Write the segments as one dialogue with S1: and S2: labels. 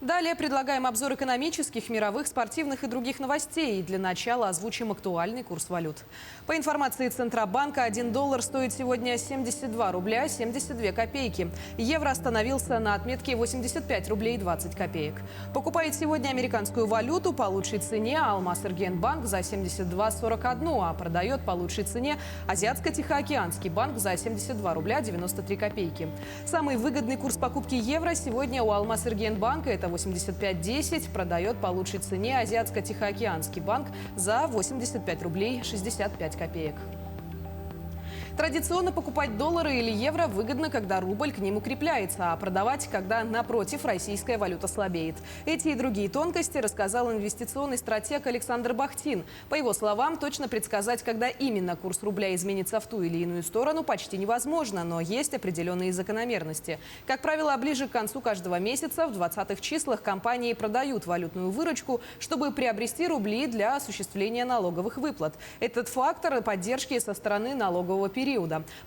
S1: Далее предлагаем обзор экономических, мировых, спортивных и других новостей. И для начала озвучим актуальный курс валют. По информации Центробанка, 1 доллар стоит сегодня 72 рубля 72 копейки. Евро остановился на отметке 85 рублей 20 копеек. Покупает сегодня американскую валюту по лучшей цене Алмаз-Эргенбанк за 72,41, а продает по лучшей цене Азиатско-Тихоокеанский банк за 72 рубля 93 копейки. Самый выгодный курс покупки евро сегодня у Алмаз-Эргенбанка – это 85,10, продает по лучшей цене Азиатско-Тихоокеанский банк за 85 рублей 65 копеек. Традиционно покупать доллары или евро выгодно, когда рубль к ним укрепляется, а продавать, когда, напротив, российская валюта слабеет. Эти и другие тонкости рассказал инвестиционный стратег Александр Бахтин. По его словам, точно предсказать, когда именно курс рубля изменится в ту или иную сторону, почти невозможно, но есть определенные закономерности. Как правило, ближе к концу каждого месяца, в 20-х числах, компании продают валютную выручку, чтобы приобрести рубли для осуществления налоговых выплат. Этот фактор поддержки со стороны налогового периода.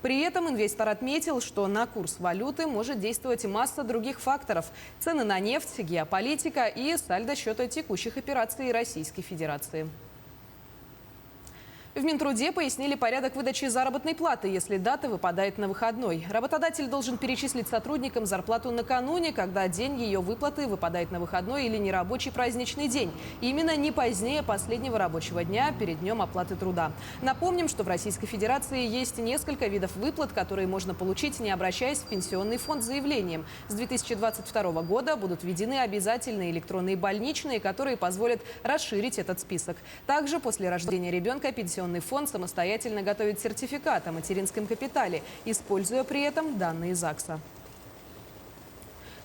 S1: При этом инвестор отметил, что на курс валюты может действовать масса других факторов – цены на нефть, геополитика и сальдо счета текущих операций Российской Федерации. В Минтруде пояснили порядок выдачи заработной платы, если дата выпадает на выходной. Работодатель должен перечислить сотрудникам зарплату накануне, когда день ее выплаты выпадает на выходной или нерабочий праздничный день. Именно не позднее последнего рабочего дня перед днем оплаты труда. Напомним, что в Российской Федерации есть несколько видов выплат, которые можно получить, не обращаясь в пенсионный фонд с заявлением. С 2022 года будут введены обязательные электронные больничные, которые позволят расширить этот список. Также после рождения ребенка пенсионный фонд самостоятельно готовит сертификат о материнском капитале, используя при этом данные ЗАГСа.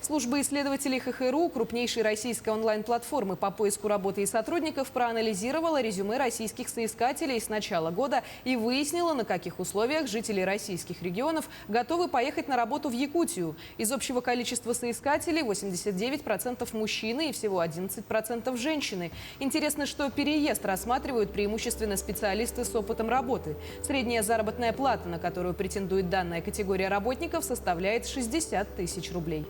S1: Служба исследователей ХХРУ, крупнейшей российской онлайн-платформы по поиску работы и сотрудников, проанализировала резюме российских соискателей с начала года и выяснила, на каких условиях жители российских регионов готовы поехать на работу в Якутию. Из общего количества соискателей 89% мужчины и всего 11% женщины. Интересно, что переезд рассматривают преимущественно специалисты с опытом работы. Средняя заработная плата, на которую претендует данная категория работников, составляет 60 тысяч рублей.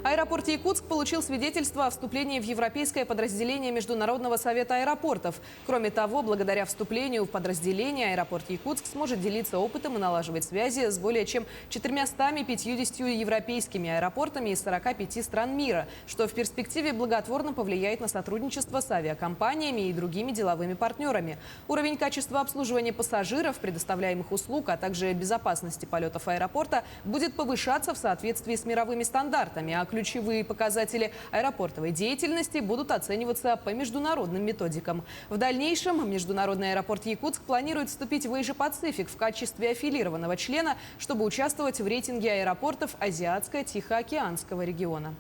S1: Аэропорт Якутск получил свидетельство о вступлении в европейское подразделение Международного совета аэропортов. Кроме того, благодаря вступлению в подразделение аэропорт Якутск сможет делиться опытом и налаживать связи с более чем 450 европейскими аэропортами из 45 стран мира, что в перспективе благотворно повлияет на сотрудничество с авиакомпаниями и другими деловыми партнерами. Уровень качества обслуживания пассажиров, предоставляемых услуг, а также безопасности полетов аэропорта будет повышаться в соответствии с мировыми стандартами, а ключевые показатели аэропортовой деятельности будут оцениваться по международным методикам. В дальнейшем Международный аэропорт Якутск планирует вступить в Asia Pacific в качестве аффилированного члена, чтобы участвовать в рейтинге аэропортов Азиатско-Тихоокеанского региона.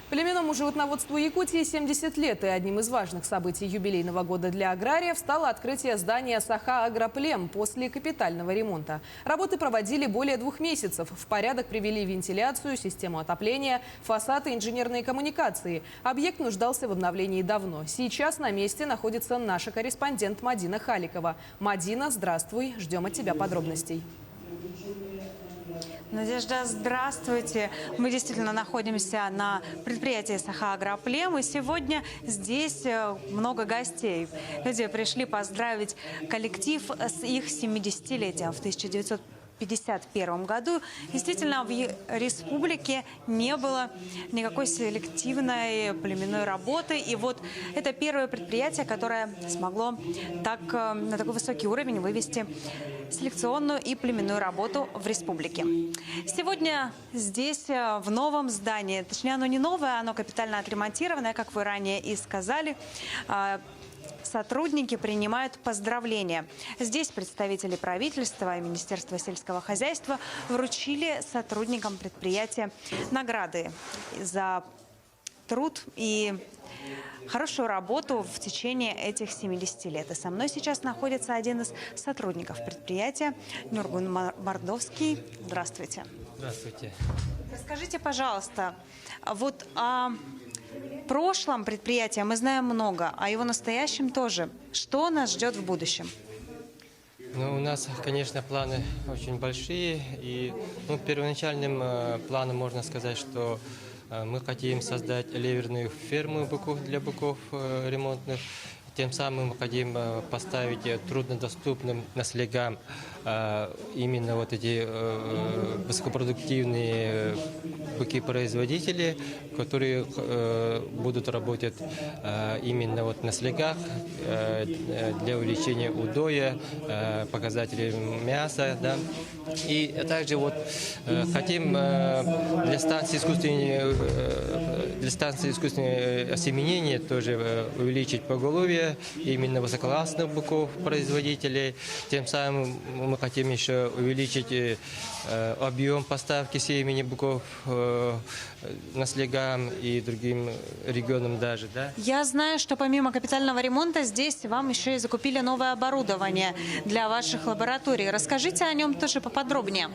S1: Племенному животноводству Якутии 70 лет, и одним из важных событий юбилейного года для аграриев стало открытие здания Саха-Агроплем после капитального ремонта. Работы проводили более 2 месяцев. В порядок привели вентиляцию, систему отопления, фасад и инженерные коммуникации. Объект нуждался в обновлении давно. Сейчас на месте находится наша корреспондент Мадина Халикова. Мадина, здравствуй, ждем от тебя подробностей.
S2: Надежда, здравствуйте. Мы действительно находимся на предприятии Саха-Агроплем, и сегодня здесь много гостей. Люди пришли поздравить коллектив с их 70-летием в 1951 году. Действительно, в республике не было никакой селективной племенной работы. И вот это первое предприятие, которое смогло на такой высокий уровень вывести селекционную и племенную работу в республике. Сегодня здесь, в новом здании, точнее, оно не новое, оно капитально отремонтированное, как вы ранее и сказали, сотрудники принимают поздравления. Здесь представители правительства и Министерства сельского хозяйства вручили сотрудникам предприятия награды за труд и хорошую работу в течение этих 70 лет. И со мной сейчас находится один из сотрудников предприятия, Нургун Мордовский. Здравствуйте.
S3: Здравствуйте.
S2: Расскажите, пожалуйста, вот о прошлом предприятия мы знаем много, о его настоящем тоже. Что нас ждет в будущем?
S3: Ну, у нас, конечно, планы очень большие. И первоначальным планом можно сказать, что мы хотим создать ливерную ферму быков для быков ремонтных. Тем самым мы хотим поставить труднодоступным наследям именно вот эти высокопродуктивные быки-производители, которые будут работать именно вот на слегах для увеличения удоя, показателей мяса. Да. И также вот хотим для станции искусственного осеменения тоже увеличить поголовье именно высококлассных быков-производителей. Тем самым мы хотим еще увеличить объем поставки семени быков наследям и другим регионам даже. Да?
S2: Я знаю, что помимо капитального ремонта здесь вам еще и закупили новое оборудование для ваших лабораторий. Расскажите о нем тоже поподробнее.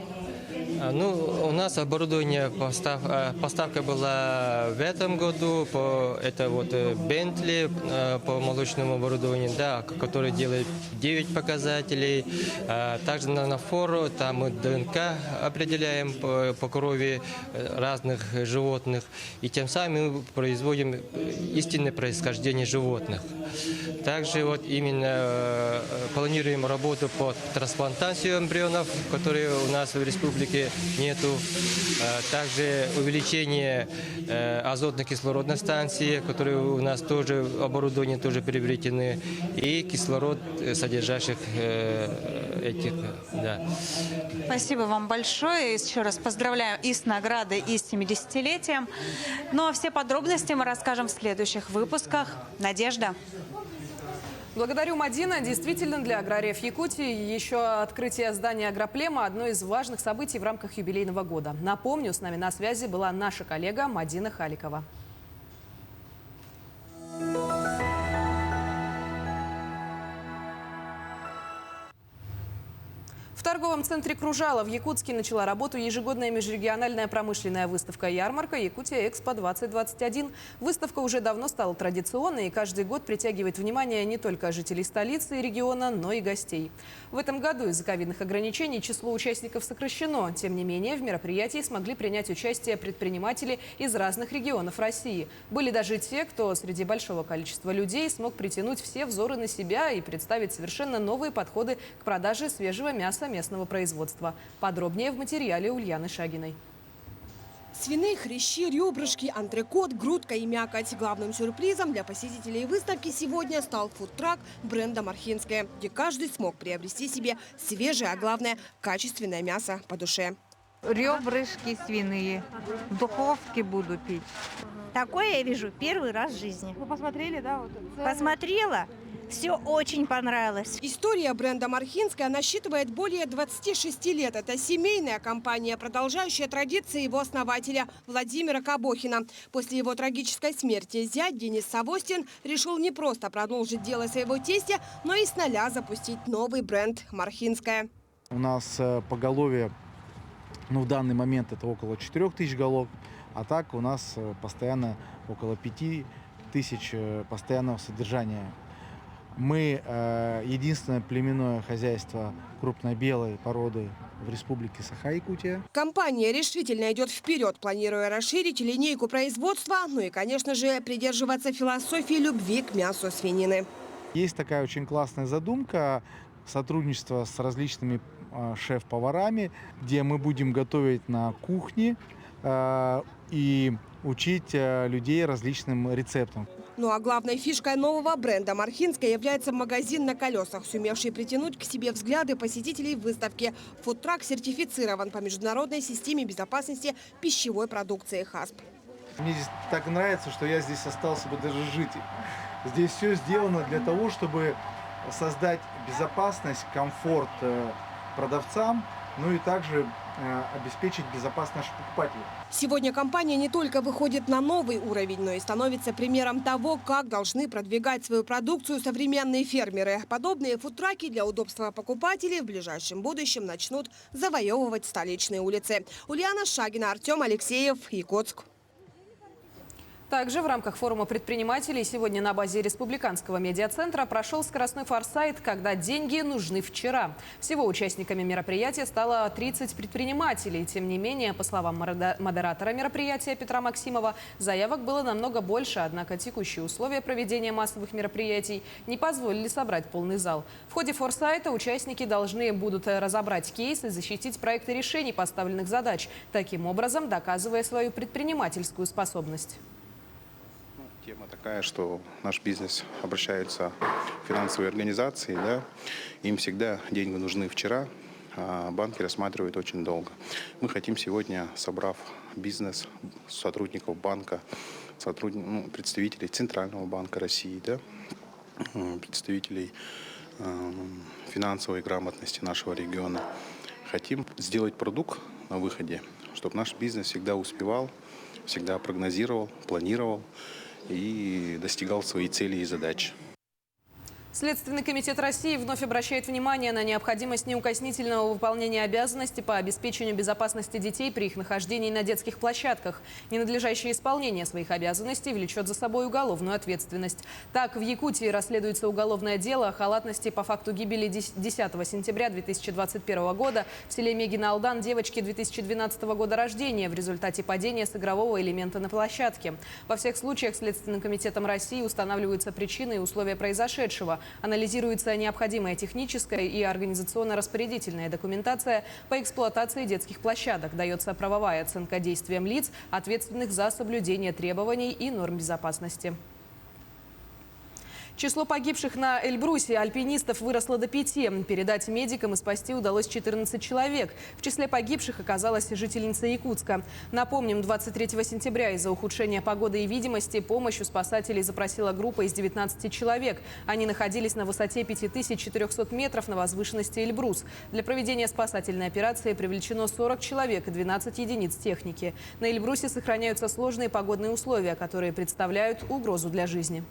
S3: У нас оборудование, поставка была в этом году, это вот Bentley по молочному оборудованию, да, который делает 9 показателей. Также на фору, там мы ДНК определяем по крови разных животных, и тем самым мы производим истинное происхождение животных. Также вот именно планируем работу по трансплантации эмбрионов, которые у нас в республике нету. Также увеличение азотно-кислородной станции, которые у нас тоже, оборудование тоже приобретены, и кислород содержащих этих, да.
S2: Спасибо вам большое. Еще раз поздравляю и с наградой, и с 70-летием. Ну а все подробности мы расскажем в следующих выпусках. Надежда.
S1: Благодарю, Мадина. Действительно, для аграриев Якутии еще открытие здания агроплема – одно из важных событий в рамках юбилейного года. Напомню, с нами на связи была наша коллега Мадина Халикова. В торговом центре «Кружало» в Якутске начала работу ежегодная межрегиональная промышленная выставка-ярмарка «Якутия-Экспо-2021». Выставка уже давно стала традиционной и каждый год притягивает внимание не только жителей столицы и региона, но и гостей. В этом году из-за ковидных ограничений число участников сокращено. Тем не менее, в мероприятии смогли принять участие предприниматели из разных регионов России. Были даже те, кто среди большого количества людей смог притянуть все взоры на себя и представить совершенно новые подходы к продаже свежего мяса местного производства. Подробнее в материале Ульяны Шагиной.
S4: Свиные хрящи, ребрышки, антрекот, грудка и мякоть. Главным сюрпризом для посетителей выставки сегодня стал фудтрак бренда «Мархинское», где каждый смог приобрести себе свежее, а главное – качественное мясо по душе.
S5: Ребрышки свиные. В духовке буду пить.
S6: Такое я вижу первый раз в жизни.
S4: Вы посмотрели, да?
S6: Посмотрела, все очень понравилось.
S4: История бренда «Мархинская» насчитывает более 26 лет. Это семейная компания, продолжающая традиции его основателя Владимира Кабохина. После его трагической смерти зять Денис Савостин решил не просто продолжить дело своего тестя, но и с нуля запустить новый бренд «Мархинская».
S7: У нас поголовье, в данный момент это около 4000 голов, а так у нас постоянно около 5000 постоянного содержания. Мы единственное племенное хозяйство крупнобелой породы в республике Саха-Якутия.
S4: Компания решительно идет вперед, планируя расширить линейку производства, ну и, конечно же, придерживаться философии любви к мясу свинины.
S7: Есть такая очень классная задумка сотрудничества с различными шеф-поварами, где мы будем готовить на кухне и учить людей различным рецептам.
S4: Ну а главной фишкой нового бренда «Мархинская» является магазин на колесах, сумевший притянуть к себе взгляды посетителей выставки. Фудтрак сертифицирован по международной системе безопасности пищевой продукции ХАСП.
S7: Мне здесь так нравится, что я здесь остался бы даже жить. Здесь все сделано для того, чтобы создать безопасность, комфорт продавцам, ну и также обеспечить безопасность наших покупателей.
S4: Сегодня компания не только выходит на новый уровень, но и становится примером того, как должны продвигать свою продукцию современные фермеры. Подобные фудтраки для удобства покупателей в ближайшем будущем начнут завоевывать столичные улицы. Ульяна Шагина, Артем Алексеев, Якутск.
S1: Также в рамках форума предпринимателей сегодня на базе Республиканского медиацентра прошел скоростной форсайт «Когда деньги нужны вчера». Всего участниками мероприятия стало 30 предпринимателей. Тем не менее, по словам модератора мероприятия Петра Максимова, заявок было намного больше, однако текущие условия проведения массовых мероприятий не позволили собрать полный зал. В ходе форсайта участники должны будут разобрать кейсы и защитить проекты решений поставленных задач, таким образом доказывая свою предпринимательскую способность.
S8: Тема такая, что наш бизнес обращается в финансовые организации, да, им всегда деньги нужны вчера, а банки рассматривают очень долго. Мы хотим сегодня, собрав бизнес, сотрудников банка, представителей Центрального банка России, да, представителей финансовой грамотности нашего региона, хотим сделать продукт на выходе, чтобы наш бизнес всегда успевал, всегда прогнозировал, планировал и достигал свои цели и задачи.
S1: Следственный комитет России вновь обращает внимание на необходимость неукоснительного выполнения обязанностей по обеспечению безопасности детей при их нахождении на детских площадках. Ненадлежащее исполнение своих обязанностей влечет за собой уголовную ответственность. Так, в Якутии расследуется уголовное дело о халатности по факту гибели 10 сентября 2021 года в селе Мегина-Алдан девочки 2012 года рождения в результате падения с игрового элемента на площадке. Во всех случаях Следственным комитетом России устанавливаются причины и условия произошедшего. Анализируется необходимая техническая и организационно-распорядительная документация по эксплуатации детских площадок. Дается правовая оценка действиям лиц, ответственных за соблюдение требований и норм безопасности. Число погибших на Эльбрусе альпинистов выросло до 5. Передать медикам и спасти удалось 14 человек. В числе погибших оказалась жительница Якутска. Напомним, 23 сентября из-за ухудшения погоды и видимости помощь у спасателей запросила группа из 19 человек. Они находились на высоте 5400 метров на возвышенности Эльбрус. Для проведения спасательной операции привлечено 40 человек и 12 единиц техники. На Эльбрусе сохраняются сложные погодные условия, которые представляют угрозу для жизни.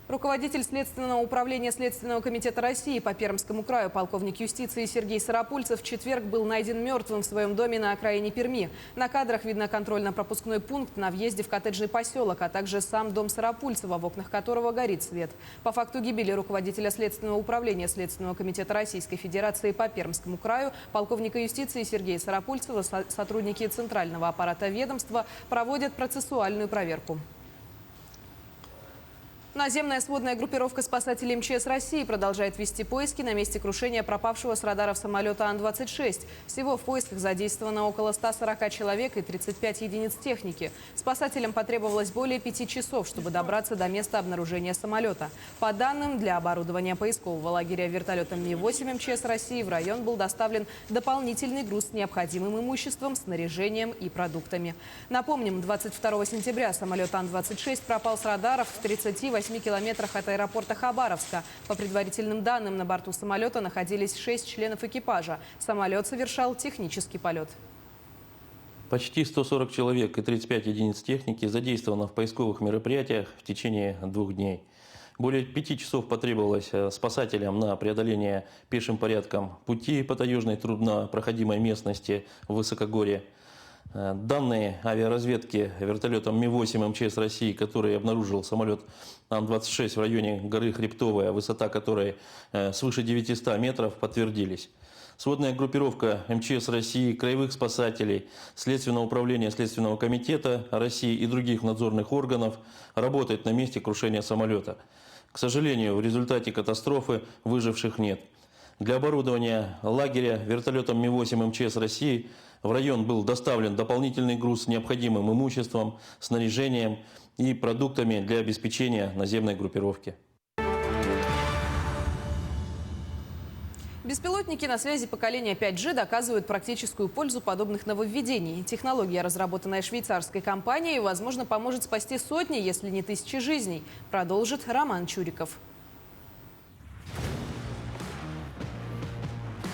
S1: Руководитель Следственного управления Следственного комитета России по Пермскому краю, полковник юстиции Сергей Сарапульцев в четверг был найден мертвым в своем доме на окраине Перми. На кадрах видно контрольно-пропускной пункт на въезде в коттеджный поселок, а также сам дом Сарапульцева, в окнах которого горит свет. По факту гибели руководителя Следственного управления Следственного комитета Российской Федерации по Пермскому краю, полковника юстиции Сергея Сарапульцева, сотрудники Центрального аппарата ведомства проводят процессуальную проверку. Наземная сводная группировка спасателей МЧС России продолжает вести поиски на месте крушения пропавшего с радаров самолета Ан-26. Всего в поисках задействовано около 140 человек и 35 единиц техники. Спасателям потребовалось более 5 часов, чтобы добраться до места обнаружения самолета. По данным, для оборудования поискового лагеря вертолетом Ми-8 МЧС России в район был доставлен дополнительный груз с необходимым имуществом, снаряжением и продуктами. Напомним, 22 сентября самолет Ан-26 пропал с радаров в 38 километрах от аэропорта Хабаровска. По предварительным данным, на борту самолета находились 6 членов экипажа. Самолет совершал технический полет.
S9: Почти 140 человек и 35 единиц техники задействовано в поисковых мероприятиях в течение 2 дней. Более 5 часов потребовалось спасателям на преодоление пешим порядком пути по таежной труднопроходимой местности в высокогорье. Данные авиаразведки вертолетом Ми-8 МЧС России, который обнаружил самолет Ан-26 в районе горы Хребтовая, высота которой свыше 900 метров, подтвердились. Сводная группировка МЧС России, краевых спасателей, Следственного управления Следственного комитета России и других надзорных органов работает на месте крушения самолета. К сожалению, в результате катастрофы выживших нет. Для оборудования лагеря вертолетом Ми-8 МЧС России в район был доставлен дополнительный груз с необходимым имуществом, снаряжением и продуктами для обеспечения наземной группировки.
S1: Беспилотники на связи поколения 5G доказывают практическую пользу подобных нововведений. Технология, разработанная швейцарской компанией, возможно, поможет спасти сотни, если не тысячи жизней, продолжит Роман Чуриков.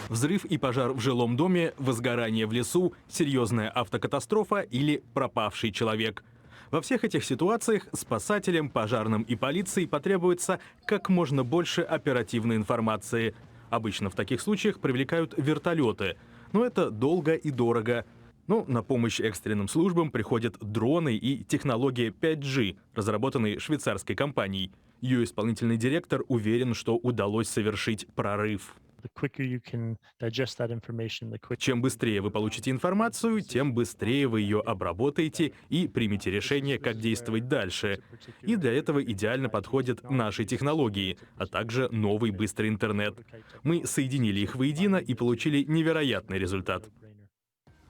S10: Взрыв и пожар в жилом доме, возгорание в лесу, серьезная автокатастрофа или пропавший человек. Во всех этих ситуациях спасателям, пожарным и полиции потребуется как можно больше оперативной информации. Обычно в таких случаях привлекают вертолеты. Но это долго и дорого. Но на помощь экстренным службам приходят дроны и технология 5G, разработанные швейцарской компанией. Ее исполнительный директор уверен, что удалось совершить прорыв. Чем быстрее вы получите информацию, тем быстрее вы ее обработаете и примете решение, как действовать дальше. И для этого идеально подходят наши технологии, а также новый быстрый интернет. Мы соединили их воедино и получили невероятный результат.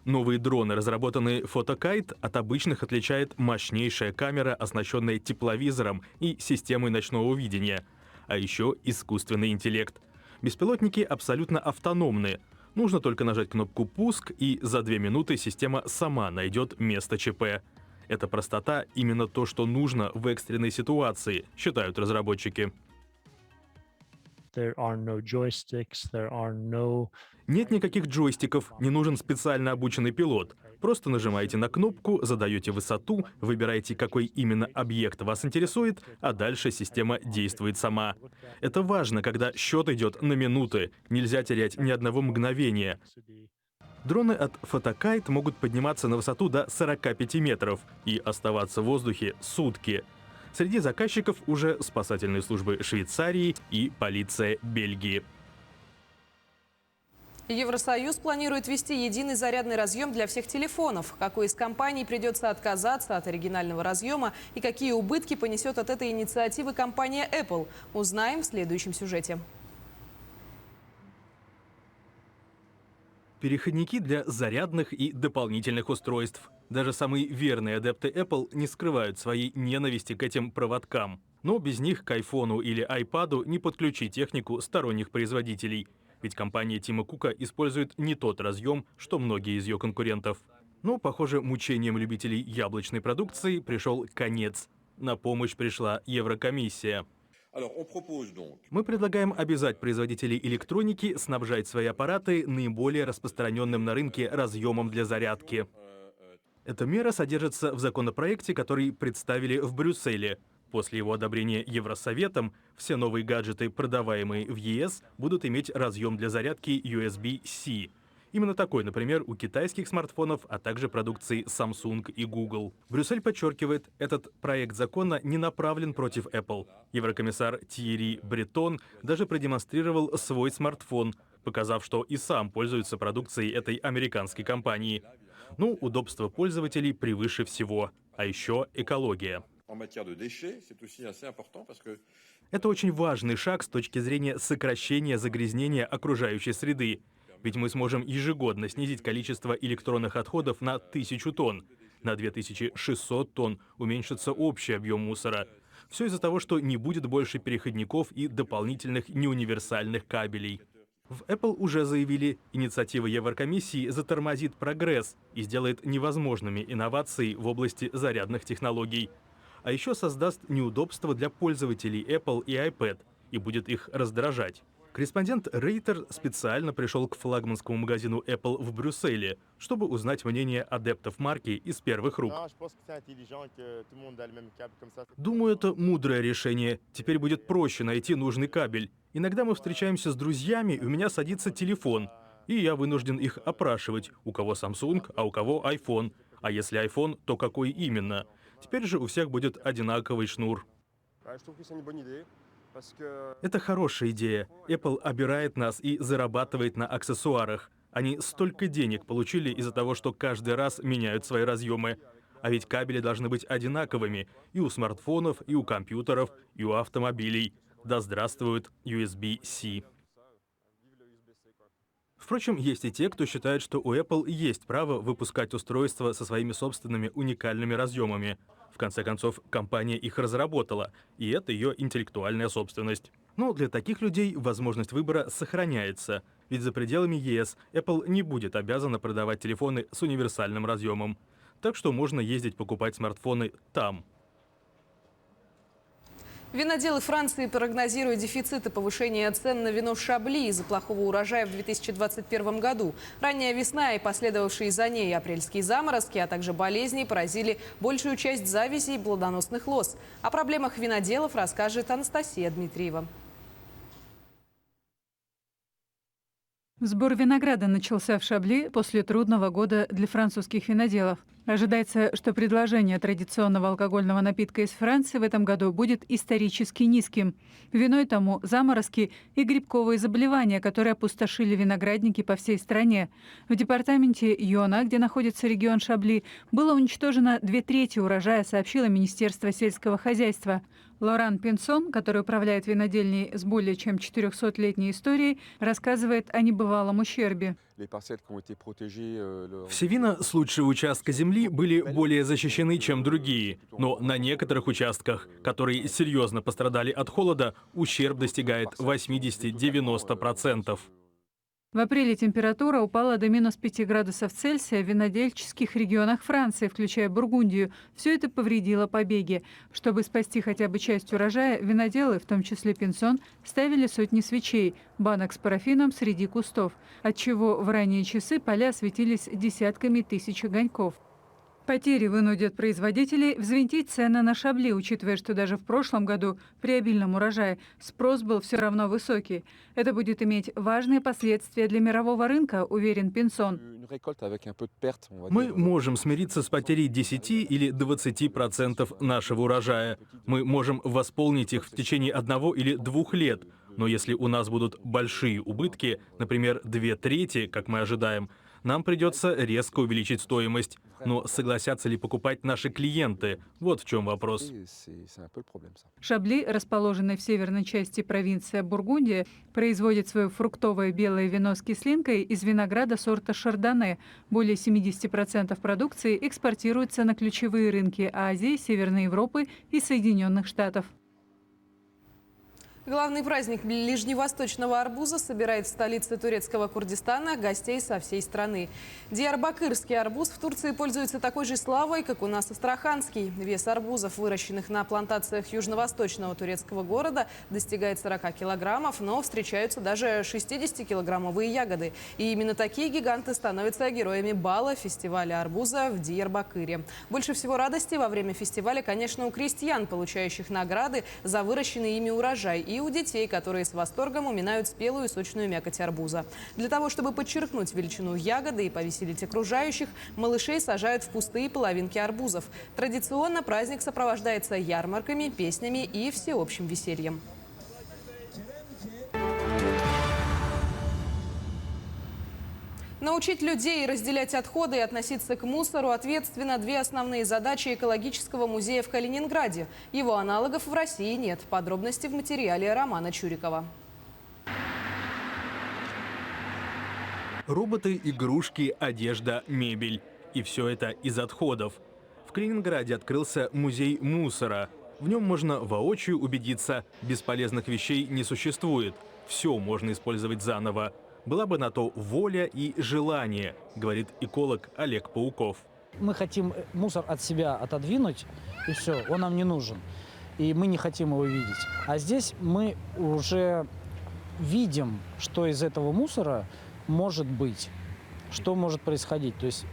S10: Новые дроны, разработанные Photokite, от обычных отличает мощнейшая камера, оснащенная тепловизором и системой ночного видения. А еще искусственный интеллект. Беспилотники абсолютно автономны. Нужно только нажать кнопку «Пуск», и за 2 минуты система сама найдет место ЧП. Эта простота — именно то, что нужно в экстренной ситуации, считают разработчики. Нет никаких джойстиков, не нужен специально обученный пилот. Просто нажимаете на кнопку, задаете высоту, выбираете, какой именно объект вас интересует, а дальше система действует сама. Это важно, когда счет идет на минуты. Нельзя терять ни одного мгновения. Дроны от Photokite могут подниматься на высоту до 45 метров и оставаться в воздухе сутки. Среди заказчиков уже спасательные службы Швейцарии и полиция Бельгии.
S1: Евросоюз планирует ввести единый зарядный разъем для всех телефонов. Какой из компаний придется отказаться от оригинального разъема и какие убытки понесет от этой инициативы компания Apple, узнаем в следующем сюжете.
S10: Переходники для зарядных и дополнительных устройств. Даже самые верные адепты Apple не скрывают своей ненависти к этим проводкам. Но без них к айфону или айпаду не подключи технику сторонних производителей. Ведь компания Тима Кука использует не тот разъем, что многие из ее конкурентов. Но, похоже, мучениям любителей яблочной продукции пришел конец. На помощь пришла Еврокомиссия. Мы предлагаем обязать производителей электроники снабжать свои аппараты наиболее распространенным на рынке разъемом для зарядки. Эта мера содержится в законопроекте, который представили в Брюсселе. После его одобрения Евросоветом все новые гаджеты, продаваемые в ЕС, будут иметь разъем для зарядки USB-C. Именно такой, например, у китайских смартфонов, а также продукции Samsung и Google. Брюссель подчеркивает, этот проект закона не направлен против Apple. Еврокомиссар Тьерри Бретон даже продемонстрировал свой смартфон, показав, что и сам пользуется продукцией этой американской компании. Ну, удобство пользователей превыше всего. А еще экология. Это очень важный шаг с точки зрения сокращения загрязнения окружающей среды. Ведь мы сможем ежегодно снизить количество электронных отходов на 1000 тонн. На 2600 тонн уменьшится общий объем мусора. Все из-за того, что не будет больше переходников и дополнительных неуниверсальных кабелей. В Apple уже заявили, инициатива Еврокомиссии затормозит прогресс и сделает невозможными инновации в области зарядных технологий. А еще создаст неудобства для пользователей Apple и iPad и будет их раздражать. Корреспондент Рейтер специально пришел к флагманскому магазину Apple в Брюсселе, чтобы узнать мнение адептов марки из первых рук. Думаю, это мудрое решение. Теперь будет проще найти нужный кабель. Иногда мы встречаемся с друзьями, и у меня садится телефон, и я вынужден их опрашивать, у кого Samsung, а у кого iPhone. А если iPhone, то какой именно? Теперь же у всех будет одинаковый шнур. Это хорошая идея. Apple обирает нас и зарабатывает на аксессуарах. Они столько денег получили из-за того, что каждый раз меняют свои разъемы. А ведь кабели должны быть одинаковыми и у смартфонов, и у компьютеров, и у автомобилей. Да здравствует USB-C. Впрочем, есть и те, кто считает, что у Apple есть право выпускать устройства со своими собственными уникальными разъемами. В конце концов, компания их разработала, и это ее интеллектуальная собственность. Но для таких людей возможность выбора сохраняется, ведь за пределами ЕС Apple не будет обязана продавать телефоны с универсальным разъемом. Так что можно ездить покупать смартфоны там.
S1: Виноделы Франции прогнозируют дефицит и повышение цен на вино Шабли из-за плохого урожая в 2021 году. Ранняя весна и последовавшие за ней апрельские заморозки, а также болезни поразили большую часть завязей и плодоносных лоз. О проблемах виноделов расскажет Анастасия Дмитриева.
S11: Сбор винограда начался в Шабли после трудного года для французских виноделов. Ожидается, что предложение традиционного алкогольного напитка из Франции в этом году будет исторически низким. Виной тому заморозки и грибковые заболевания, которые опустошили виноградники по всей стране. В департаменте Йона, где находится регион Шабли, было уничтожено 2/3 урожая, сообщило Министерство сельского хозяйства. Лоран Пинсон, который управляет винодельней с более чем 400-летней историей, рассказывает о небывалом ущербе.
S10: Все вина с лучшего участка земли были более защищены, чем другие. Но на некоторых участках, которые серьезно пострадали от холода, ущерб достигает 80-90%.
S11: В апреле температура упала до -5 градусов Цельсия в винодельческих регионах Франции, включая Бургундию. Все это повредило побеги. Чтобы спасти хотя бы часть урожая, виноделы, в том числе Пинсон, ставили сотни свечей, банок с парафином среди кустов, отчего в ранние часы поля светились десятками тысяч огоньков. Потери вынудят производителей взвинтить цены на Шабли, учитывая, что даже в прошлом году при обильном урожае спрос был все равно высокий. Это будет иметь важные последствия для мирового рынка, уверен Пинсон.
S10: Мы можем смириться с потерей 10 или 20% нашего урожая. Мы можем восполнить их в течение 1 или 2 лет. Но если у нас будут большие убытки, например, 2/3, как мы ожидаем, нам придется резко увеличить стоимость. Но согласятся ли покупать наши клиенты? Вот в чем вопрос.
S11: Шабли, расположенный в северной части провинции Бургундия, производит свое фруктовое белое вино с кислинкой из винограда сорта шардоне. Более 70% продукции экспортируется на ключевые рынки Азии, Северной Европы и Соединенных Штатов.
S1: Главный праздник ближневосточного арбуза собирает в столице турецкого Курдистана гостей со всей страны. Диярбакырский арбуз в Турции пользуется такой же славой, как у нас астраханский. Вес арбузов, выращенных на плантациях южно-восточного турецкого города, достигает 40 килограммов, но встречаются даже 60-килограммовые ягоды. И именно такие гиганты становятся героями бала фестиваля арбуза в Диярбакыре. Больше всего радости во время фестиваля, конечно, у крестьян, получающих награды за выращенный ими урожай, и у детей, которые с восторгом уминают спелую и сочную мякоть арбуза. Для того, чтобы подчеркнуть величину ягоды и повеселить окружающих, малышей сажают в пустые половинки арбузов. Традиционно праздник сопровождается ярмарками, песнями и всеобщим весельем. Научить людей разделять отходы и относиться к мусору ответственно – 2 основные задачи экологического музея в Калининграде. Его аналогов в России нет. Подробности в материале Романа Чурикова.
S10: Роботы, игрушки, одежда, мебель. И все это из отходов. В Калининграде открылся музей мусора. В нем можно воочию убедиться, бесполезных вещей не существует. Все можно использовать заново. Была бы на то воля и желание, говорит эколог Олег Пауков.
S12: Мы хотим мусор от себя отодвинуть, и все, он нам не нужен. И мы не хотим его видеть. А здесь мы уже видим, что из этого мусора может быть, что может происходить. То есть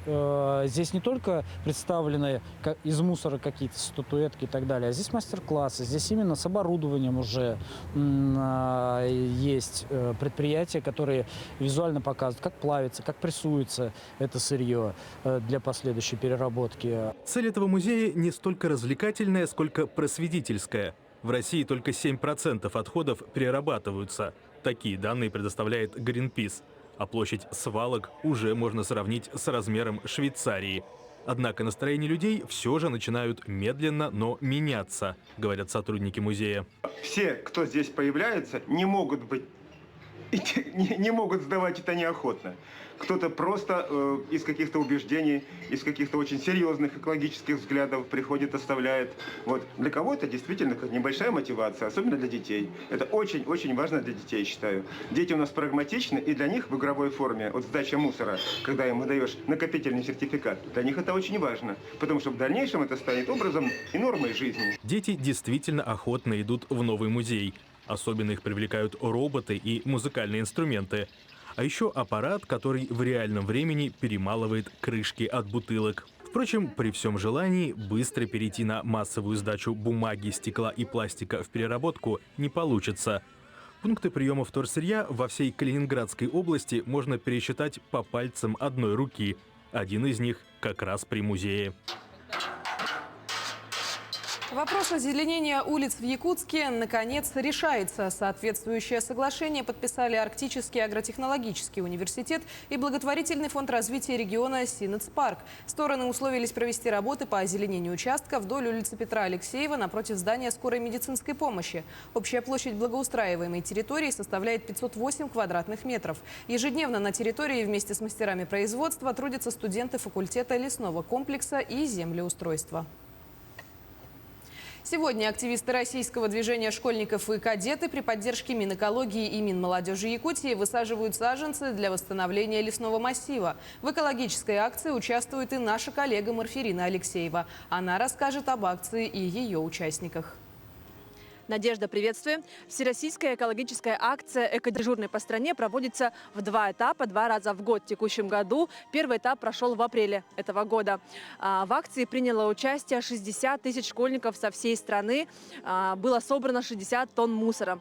S12: здесь не только представлены из мусора какие-то статуэтки и так далее, а здесь мастер-классы, здесь именно с оборудованием уже есть предприятия, которые визуально показывают, как плавится, как прессуется это сырье для последующей переработки.
S10: Цель этого музея не столько развлекательная, сколько просветительская. В России только 7% отходов перерабатываются. Такие данные предоставляет Greenpeace. А площадь свалок уже можно сравнить с размером Швейцарии. Однако настроения людей все же начинают медленно, но меняться, говорят сотрудники музея.
S13: Все, кто здесь появляется, не могут сдавать это неохотно. Кто-то просто из каких-то убеждений, из каких-то очень серьезных экологических взглядов приходит, оставляет. Вот. Для кого это действительно небольшая мотивация, особенно для детей. Это очень-очень важно для детей, считаю. Дети у нас прагматичны, и для них в игровой форме, вот сдача мусора, когда им выдаешь накопительный сертификат, для них это очень важно, потому что в дальнейшем это станет образом и нормой жизни.
S10: Дети действительно охотно идут в новый музей. Особенно их привлекают роботы и музыкальные инструменты. А еще аппарат, который в реальном времени перемалывает крышки от бутылок. Впрочем, при всем желании быстро перейти на массовую сдачу бумаги, стекла и пластика в переработку не получится. Пункты приема вторсырья во всей Калининградской области можно пересчитать по пальцам одной руки. Один из них как раз при музее.
S1: Вопрос озеленения улиц в Якутске наконец решается. Соответствующее соглашение подписали Арктический агротехнологический университет и благотворительный фонд развития региона «Синец-Парк». Стороны условились провести работы по озеленению участка вдоль улицы Петра Алексеева напротив здания скорой медицинской помощи. Общая площадь благоустраиваемой территории составляет 508 квадратных метров. Ежедневно на территории вместе с мастерами производства трудятся студенты факультета лесного комплекса и землеустройства. Сегодня активисты российского движения школьников и кадеты при поддержке Минэкологии и Минмолодежи Якутии высаживают саженцы для восстановления лесного массива. В экологической акции участвует и наша коллега Марфирина Алексеева. Она расскажет об акции и ее участниках.
S14: Надежда, приветствую. Всероссийская экологическая акция «Экодежурный по стране» проводится в 2 этапа, 2 раза в год. В текущем году первый этап прошел в апреле этого года. В акции приняло участие 60 тысяч школьников со всей страны. Было собрано 60 тонн мусора.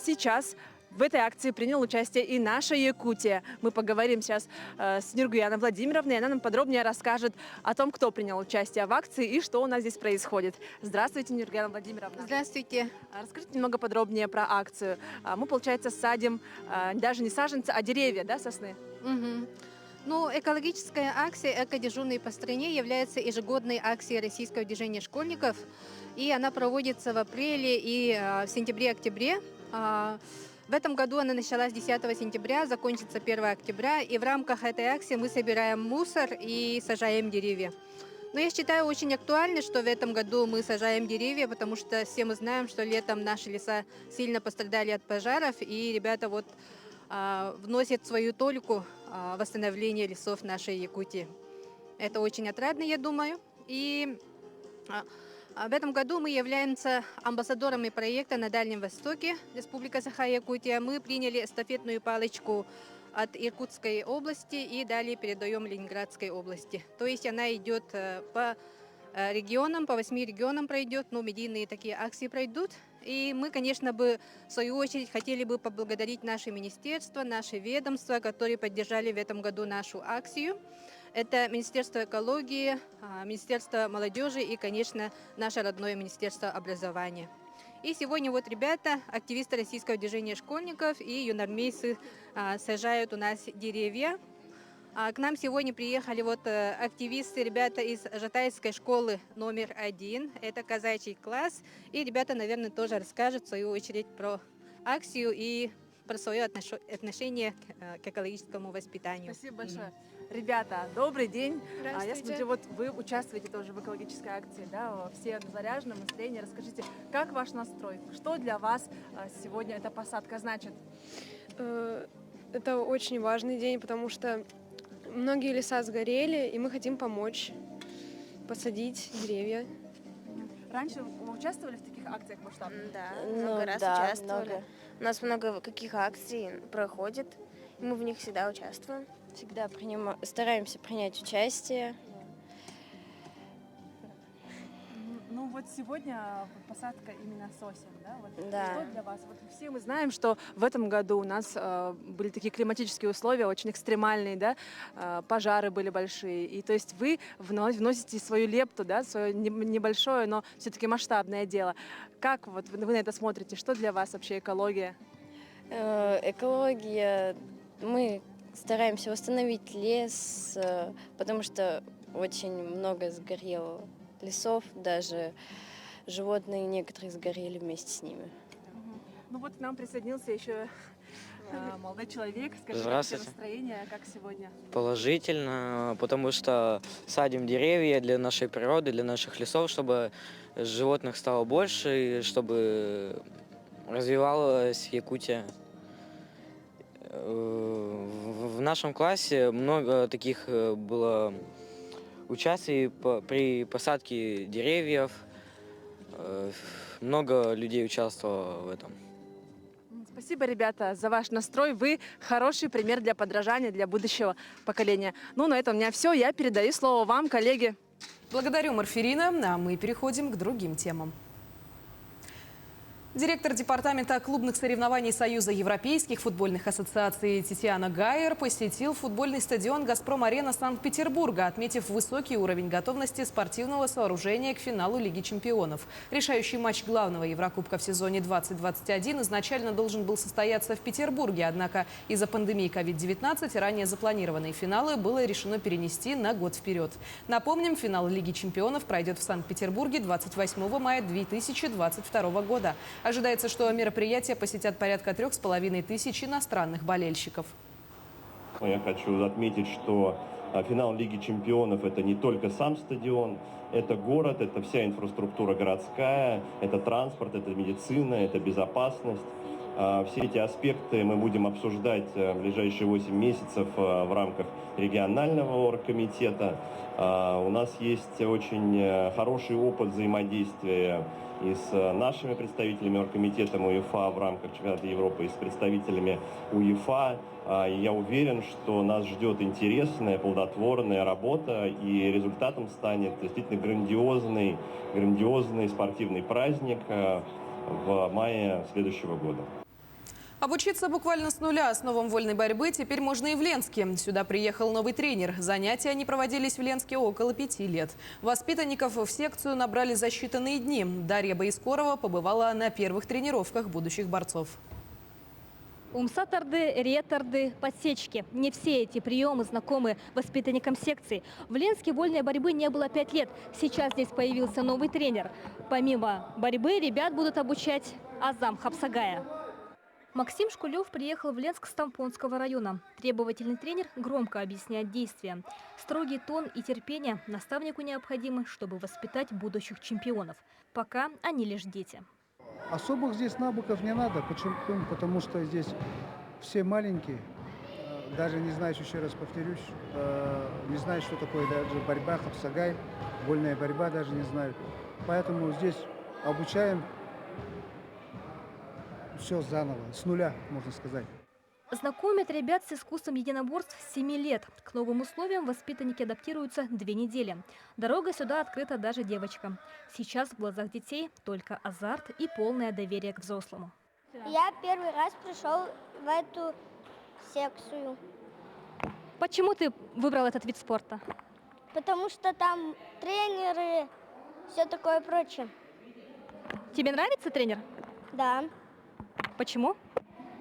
S14: Сейчас в этой акции принял участие и наша Якутия. Мы поговорим сейчас с Нюргуяной Владимировной, и она нам подробнее расскажет о том, кто принял участие в акции и что у нас здесь происходит. Здравствуйте, Нюргуяна Владимировна.
S15: Здравствуйте.
S14: Расскажите немного подробнее про акцию. Мы, получается, садим даже не саженцы, а деревья, да, сосны?
S15: Угу. Ну, экологическая акция «Экодежурный по стране» является ежегодной акцией российского движения школьников. И она проводится в апреле и в сентябре-октябре. В этом году она началась 10 сентября, закончится 1 октября. И в рамках этой акции мы собираем мусор и сажаем деревья. Но я считаю очень актуально, что в этом году мы сажаем деревья, потому что все мы знаем, что летом наши леса сильно пострадали от пожаров. И ребята вот вносят свою толику восстановления лесов нашей Якутии. Это очень отрадно, я думаю. И в этом году мы являемся амбассадорами проекта на Дальнем Востоке, Республика Саха-Якутия. Мы приняли эстафетную палочку от Иркутской области и далее передаем Ленинградской области. То есть она идет по регионам, по 8 регионам пройдет, но медийные такие акции пройдут. И мы, конечно, в свою очередь хотели бы поблагодарить наше министерство, наши ведомства, которые поддержали в этом году нашу акцию. Это Министерство экологии, Министерство молодежи и, конечно, наше родное Министерство образования. И сегодня вот ребята, активисты российского движения школьников и юнормейцы сажают у нас деревья. К нам сегодня приехали вот активисты, ребята из Жатайской школы номер 1. Это казачий класс. И ребята, наверное, тоже расскажут в свою очередь про акцию и про свое отношение к экологическому воспитанию.
S14: Спасибо большое. Ребята, добрый день. Я смотрю, вот вы участвуете тоже в экологической акции, да, все в заряженном настроении. Расскажите, как ваш настрой? Что для вас сегодня эта посадка значит?
S16: Это очень важный день, потому что многие леса сгорели, и мы хотим помочь посадить деревья.
S14: Раньше вы участвовали в таких акциях масштабных?
S17: Да, много раз участвовали. Много. У нас много каких акций проходит, и мы в них всегда участвуем.
S18: Всегда стараемся принять участие.
S14: Ну вот сегодня посадка именно сосен, да? Вот
S18: да.
S14: Что для вас? Вот все мы знаем, что в этом году у нас были такие климатические условия очень экстремальные, да? Пожары были большие. И то есть вы вносите свою лепту, да? Свое небольшое, но все-таки масштабное дело. Как вот вы на это смотрите? Что для вас вообще экология?
S18: Экология... Мы стараемся восстановить лес, потому что очень много сгорело лесов, даже животные некоторые сгорели вместе с ними.
S14: Ну вот к нам присоединился еще молодой человек. Скажите,
S19: Здравствуйте.
S14: Настроение как сегодня?
S19: Положительно, потому что садим деревья для нашей природы, для наших лесов, чтобы животных стало больше, и чтобы развивалась Якутия. В нашем классе много таких было участий при посадке деревьев. Много людей участвовало в этом.
S14: Спасибо, ребята, за ваш настрой. Вы хороший пример для подражания, для будущего поколения. Ну, на этом у меня все. Я передаю слово вам, коллеги.
S1: Благодарю, Марфирина. А мы переходим к другим темам. Директор департамента клубных соревнований Союза европейских футбольных ассоциаций Татьяна Гайер посетил футбольный стадион «Газпром-арена» Санкт-Петербурга, отметив высокий уровень готовности спортивного сооружения к финалу Лиги чемпионов. Решающий матч главного Еврокубка в сезоне 2021 изначально должен был состояться в Петербурге, однако из-за пандемии COVID-19 ранее запланированные финалы было решено перенести на год вперед. Напомним, финал Лиги чемпионов пройдет в Санкт-Петербурге 28 мая 2022 года. Ожидается, что мероприятие посетят порядка 3500 иностранных болельщиков.
S20: Я хочу отметить, что финал Лиги чемпионов – это не только сам стадион, это город, это вся инфраструктура городская, это транспорт, это медицина, это безопасность. Все эти аспекты мы будем обсуждать в ближайшие 8 месяцев в рамках регионального оргкомитета. У нас есть очень хороший опыт взаимодействия и с нашими представителями оргкомитета УЕФА в рамках чемпионата Европы, и с представителями УЕФА. И я уверен, что нас ждет интересная, плодотворная работа, и результатом станет действительно грандиозный спортивный праздник в мае следующего года.
S1: Обучиться буквально с нуля основам вольной борьбы теперь можно и в Ленске. Сюда приехал новый тренер. Занятия они проводились в Ленске около 5 лет. Воспитанников в секцию набрали за считанные дни. Дарья Боискорова побывала на первых тренировках будущих борцов.
S21: Умсатарды, ретарды, подсечки. Не все эти приемы знакомы воспитанникам секции. В Ленске вольной борьбы не было 5 лет. Сейчас здесь появился новый тренер. Помимо борьбы ребят будут обучать азам Хапсагая. Максим Шкулев приехал в Ленск с Тампонского района. Требовательный тренер громко объясняет действия. Строгий тон и терпение наставнику необходимы, чтобы воспитать будущих чемпионов. Пока они лишь дети.
S22: Особых здесь навыков не надо. Почему? Потому что здесь все маленькие. Даже не знаю, еще раз повторюсь, не знаю, что такое даже борьба, хапсагай, вольная борьба даже не знаю. Поэтому здесь обучаем все заново, с нуля, можно сказать.
S21: Знакомят ребят с искусством единоборств с 7 лет. К новым условиям воспитанники адаптируются 2 недели. Дорога сюда открыта даже девочкам. Сейчас в глазах детей только азарт и полное доверие к взрослому.
S23: Я первый раз пришел в эту секцию.
S21: Почему ты выбрал этот вид спорта?
S23: Потому что там тренеры, все такое прочее.
S21: Тебе нравится тренер?
S23: Да.
S21: Почему?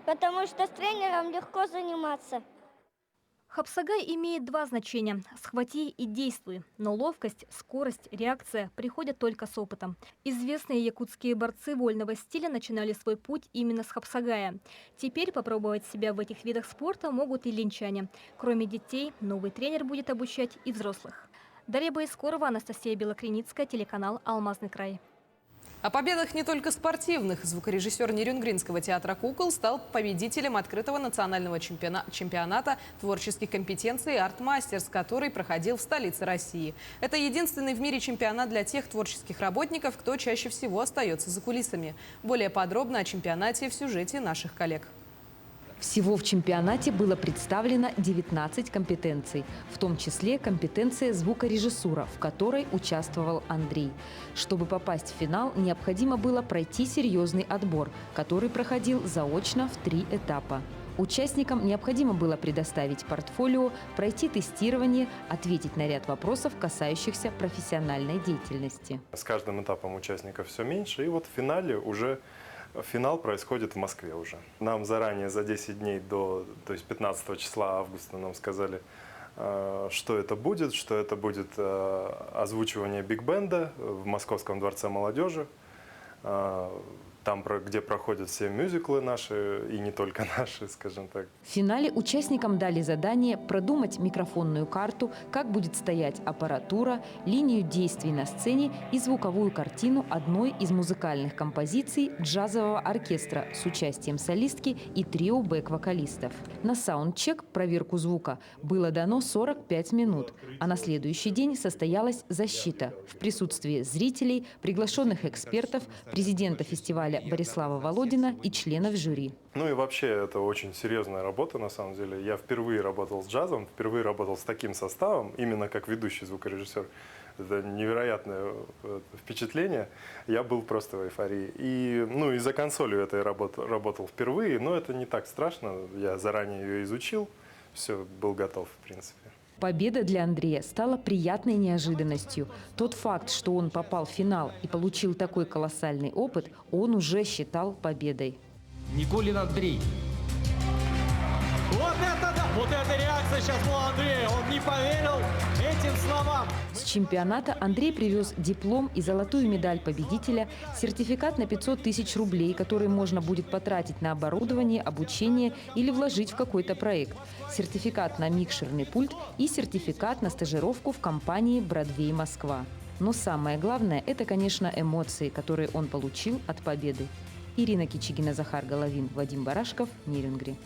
S23: Потому что с тренером легко заниматься.
S21: Хапсагай имеет 2 значения – схвати и действуй. Но ловкость, скорость, реакция приходят только с опытом. Известные якутские борцы вольного стиля начинали свой путь именно с хапсагая. Теперь попробовать себя в этих видах спорта могут и ленчане. Кроме детей, новый тренер будет обучать и взрослых. Дарья Боискорова, Анастасия Белокреницкая, телеканал «Алмазный край».
S1: О победах не только спортивных. Звукорежиссер Нерюнгринского театра кукол стал победителем открытого национального чемпионата творческих компетенций «Артмастерс», который проходил в столице России. Это единственный в мире чемпионат для тех творческих работников, кто чаще всего остается за кулисами. Более подробно о чемпионате в сюжете наших коллег.
S24: Всего в чемпионате было представлено 19 компетенций, в том числе компетенция звукорежиссура, в которой участвовал Андрей. Чтобы попасть в финал, необходимо было пройти серьезный отбор, который проходил заочно в 3 этапа. Участникам необходимо было предоставить портфолио, пройти тестирование, ответить на ряд вопросов, касающихся профессиональной деятельности.
S25: С каждым этапом участников все меньше, и вот в финале уже... Финал происходит в Москве уже. Нам заранее за 10 дней то есть 15 числа августа нам сказали, что это будет озвучивание биг-бенда в Московском дворце молодежи. Там, где проходят все мюзиклы наши, и не только наши, скажем так.
S24: В финале участникам дали задание продумать микрофонную карту, как будет стоять аппаратура, линию действий на сцене и звуковую картину одной из музыкальных композиций джазового оркестра с участием солистки и трио бэк-вокалистов. На саундчек, проверку звука, было дано 45 минут, а на следующий день состоялась защита в присутствии зрителей, приглашенных экспертов, президента фестиваля фестиваля Борислава Володина и членов жюри.
S25: Ну и вообще это очень серьезная работа на самом деле. Я впервые работал с джазом, впервые работал с таким составом, именно как ведущий звукорежиссер. Это невероятное впечатление. Я был просто в эйфории. И за консолью этой работал впервые, но это не так страшно. Я заранее ее изучил, все, был готов, в принципе.
S24: Победа для Андрея стала приятной неожиданностью. Тот факт, что он попал в финал и получил такой колоссальный опыт, он уже считал победой.
S2: Никулин Андрей. Вот это да! Вот эта реакция сейчас была Андрея. Он не поверил этим словам.
S24: С чемпионата Андрей привез диплом и золотую медаль победителя, сертификат на 500 тысяч рублей, который можно будет потратить на оборудование, обучение или вложить в какой-то проект, сертификат на микшерный пульт и сертификат на стажировку в компании «Бродвей Москва». Но самое главное – это, конечно, эмоции, которые он получил от победы. Ирина Кичигина, Захар Головин, Вадим Барашков, Нерюнгри.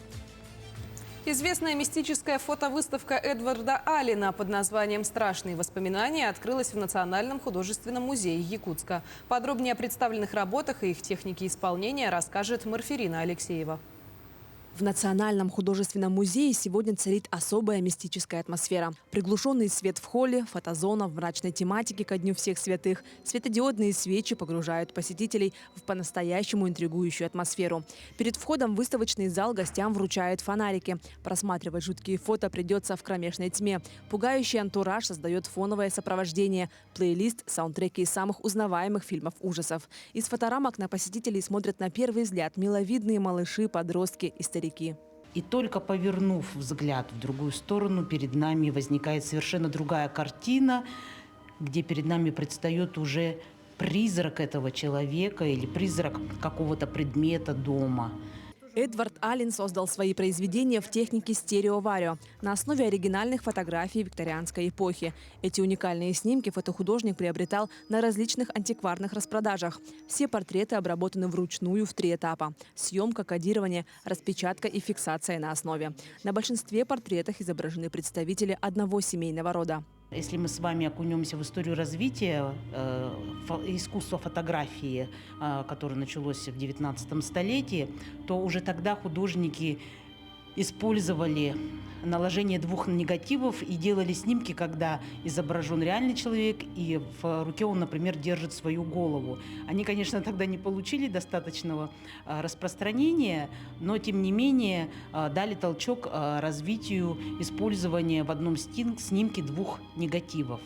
S1: Известная мистическая фотовыставка Эдварда Аллена под названием «Страшные воспоминания» открылась в Национальном художественном музее Якутска. Подробнее о представленных работах и их технике исполнения расскажет Марферина Алексеева.
S3: В Национальном художественном музее сегодня царит особая мистическая атмосфера. Приглушенный свет в холле, фотозона в мрачной тематике ко Дню всех святых, светодиодные свечи погружают посетителей в по-настоящему интригующую атмосферу. Перед входом в выставочный зал гостям вручают фонарики. Просматривать жуткие фото придется в кромешной тьме. Пугающий антураж создает фоновое сопровождение, плейлист, саундтреки из самых узнаваемых фильмов ужасов. Из фоторамок на посетителей смотрят на первый взгляд миловидные малыши, подростки и старики.
S5: И только повернув взгляд в другую сторону, перед нами возникает совершенно другая картина, где перед нами предстает уже призрак этого человека или призрак какого-то предмета дома.
S3: Эдвард Аллен создал свои произведения в технике стереоварио на основе оригинальных фотографий викторианской эпохи. Эти уникальные снимки фотохудожник приобретал на различных антикварных распродажах. Все портреты обработаны вручную в 3 этапа – съемка, кодирование, распечатка и фиксация на основе. На большинстве портретах изображены представители одного семейного рода.
S5: Если мы с вами окунемся в историю развития искусства фотографии, которое началось в 19 столетии, то уже тогда художники использовали наложение 2 негативов и делали снимки, когда изображен реальный человек, и в руке он, например, держит свою голову. Они, конечно, тогда не получили достаточного распространения, но, тем не менее, дали толчок развитию использования в одном снимке 2 негативов.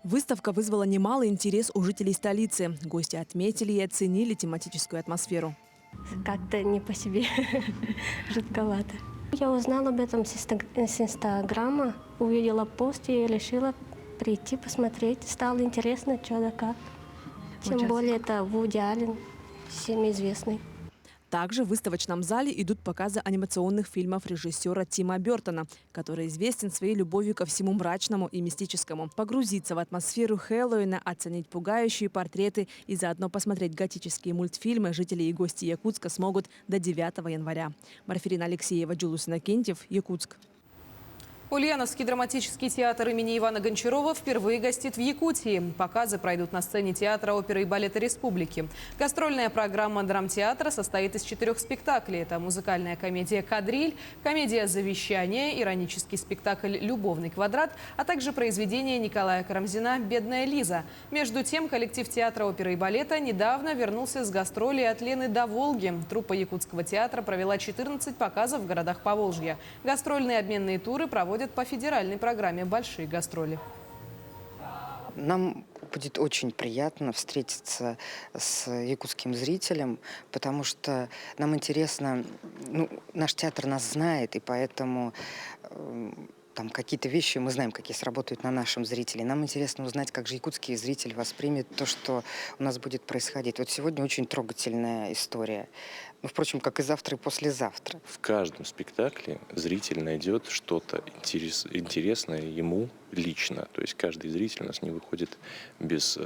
S3: Выставка вызвала немалый интерес у жителей столицы. Гости отметили и оценили тематическую атмосферу.
S6: Как-то не по себе, жутковато. Я узнала об этом с Инстаграма, увидела пост и решила прийти посмотреть. Стало интересно, что да как. Тем более это Вуди Аллен, всем известный.
S3: Также в выставочном зале идут показы анимационных фильмов режиссера Тима Бёртона, который известен своей любовью ко всему мрачному и мистическому. Погрузиться в атмосферу Хэллоуина, оценить пугающие портреты и заодно посмотреть готические мультфильмы жители и гости Якутска смогут до 9 января. Марферина Алексеева, Джулус Иннокентьев, Якутск.
S1: Ульяновский драматический театр имени Ивана Гончарова впервые гостит в Якутии. Показы пройдут на сцене театра оперы и балета республики. Гастрольная программа драмтеатра состоит из 4 спектаклей. Это музыкальная комедия «Кадриль», комедия «Завещание», иронический спектакль «Любовный квадрат», а также произведение Николая Карамзина «Бедная Лиза». Между тем, коллектив театра оперы и балета недавно вернулся с гастролей от Лены до Волги. Труппа Якутского театра провела 14 показов в городах Поволжья. Гастрольные обменные туры проводят по федеральной программе «Большие гастроли».
S7: Нам будет очень приятно встретиться с якутским зрителем, потому что нам интересно, наш театр нас знает, и поэтому там какие-то вещи мы знаем, какие сработают на нашем зрителе. Нам интересно узнать, как же якутский зритель воспримет то, что у нас будет происходить. Вот сегодня очень трогательная история. Впрочем, как и завтра, и послезавтра.
S26: В каждом спектакле зритель найдет что-то интересное ему лично. То есть каждый зритель у нас не выходит без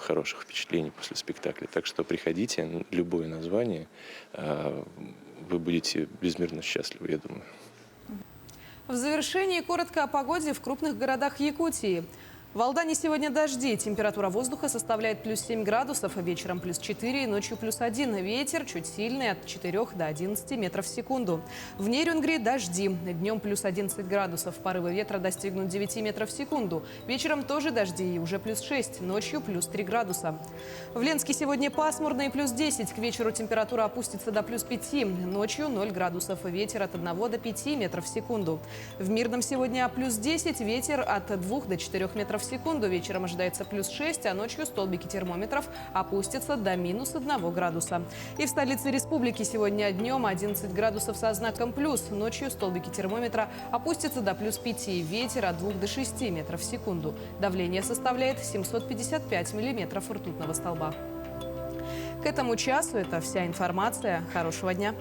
S26: хороших впечатлений после спектакля. Так что приходите, любое название, вы будете безмерно счастливы, я думаю.
S1: В завершении коротко о погоде в крупных городах Якутии. В Алдане сегодня дожди. Температура воздуха составляет плюс 7 градусов, вечером плюс 4, ночью плюс 1. Ветер чуть сильный от 4 до 11 метров в секунду. В Нерюнгри дожди. Днем плюс 11 градусов. Порывы ветра достигнут 9 метров в секунду. Вечером тоже дожди и уже плюс 6. Ночью плюс 3 градуса. В Ленске сегодня пасмурно и плюс 10. К вечеру температура опустится до плюс 5. Ночью 0 градусов. Ветер от 1 до 5 метров в секунду. В Мирном сегодня плюс 10. Ветер от 2 до 4 метров в секунду. Вечером ожидается плюс 6, а ночью столбики термометров опустятся до минус 1 градуса. И в столице республики сегодня днем 11 градусов со знаком плюс. Ночью столбики термометра опустятся до плюс 5. Ветер от 2 до 6 метров в секунду. Давление составляет 755 миллиметров ртутного столба. К этому часу это вся информация. Хорошего дня.